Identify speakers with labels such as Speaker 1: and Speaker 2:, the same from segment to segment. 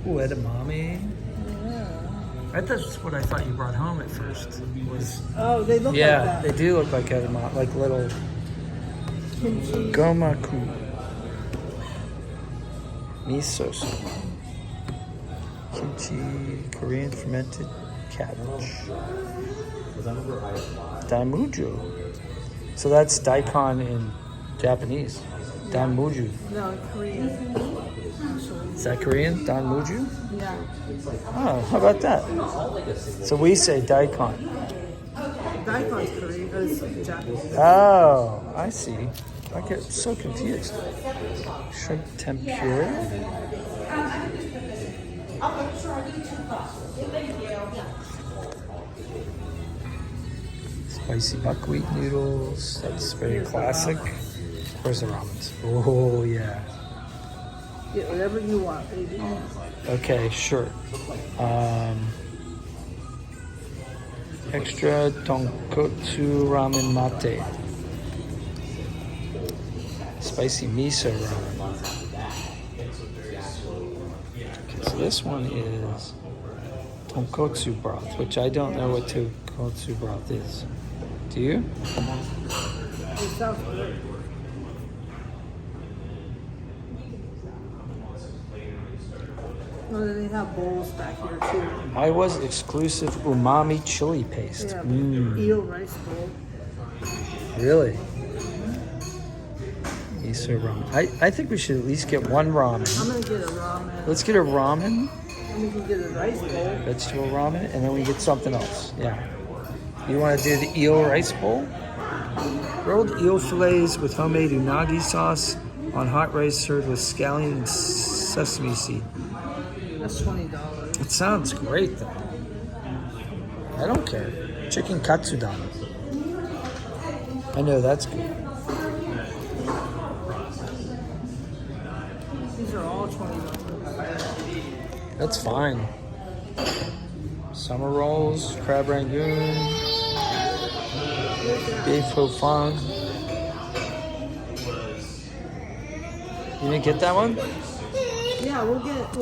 Speaker 1: Ooh, edamame.
Speaker 2: Yeah.
Speaker 1: That's what I thought you brought home at first. Was
Speaker 2: Oh, they look like
Speaker 1: yeah,
Speaker 2: that.
Speaker 1: they do look like edamame, like little
Speaker 2: Kimchi.
Speaker 1: gomaku. Miso soup. Kimchi, Korean fermented cabbage. Damuju. So that's daikon in Japanese. Danmuju.
Speaker 2: No, Korean.
Speaker 1: Is that Korean? Danmuju?
Speaker 2: Yeah.
Speaker 1: Oh, how about that? So we say daikon.
Speaker 2: Daikon's Korean. It's Japanese.
Speaker 1: Oh, I see. I get so confused. Shrimp tempura. Spicy buckwheat noodles. That's very classic. Where's the ramens? Oh, yeah.
Speaker 2: Get whatever you want, baby.
Speaker 1: Okay, sure. Extra tonkotsu ramen mate. Spicy miso ramen. Okay, so this one is tonkotsu broth, which I don't know what tonkotsu broth is. Do you?
Speaker 2: It sounds good. Oh, then they have bowls back here too.
Speaker 1: Eiwa's exclusive umami chili paste.
Speaker 2: Yeah,
Speaker 1: Mm,
Speaker 2: eel rice bowl.
Speaker 1: really? Miso ramen. I think we should at least get one
Speaker 2: I'm
Speaker 1: ramen.
Speaker 2: gonna get a ramen.
Speaker 1: Let's get a ramen,
Speaker 2: And we can get a rice bowl.
Speaker 1: vegetable ramen, and then we get something else. Yeah. You want to do the eel rice bowl? Grilled eel fillets with homemade unagi sauce on hot rice served with scallion and sesame seed.
Speaker 2: That's $20.
Speaker 1: It sounds great though. I don't care. Chicken katsudon. I know that's good.
Speaker 2: These are all $20.
Speaker 1: That's fine. Summer rolls, crab rangoon, beef ho fun. You didn't get that one?
Speaker 2: Yeah, we'll get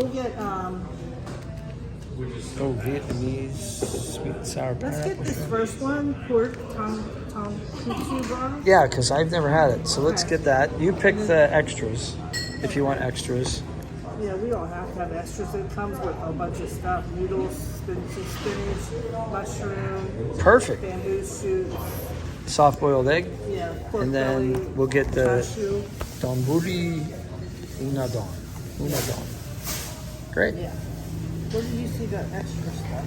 Speaker 1: Oh, Vietnamese sweet and sour
Speaker 2: let's get
Speaker 1: pineapple.
Speaker 2: this first one, pork tonkotsu broth.
Speaker 1: Yeah, because I've never had it. So let's
Speaker 2: Okay.
Speaker 1: get that. You pick the extras if you want extras.
Speaker 2: Yeah, we don't have to have extras. It comes with a bunch of stuff: noodles, spinach, mushroom,
Speaker 1: Perfect.
Speaker 2: bamboo shoot.
Speaker 1: Soft boiled egg.
Speaker 2: Yeah, pork
Speaker 1: And then
Speaker 2: belly,
Speaker 1: we'll get the
Speaker 2: cashew.
Speaker 1: donburi unadon. Great.
Speaker 2: Yeah. Where did you see the extra stuff?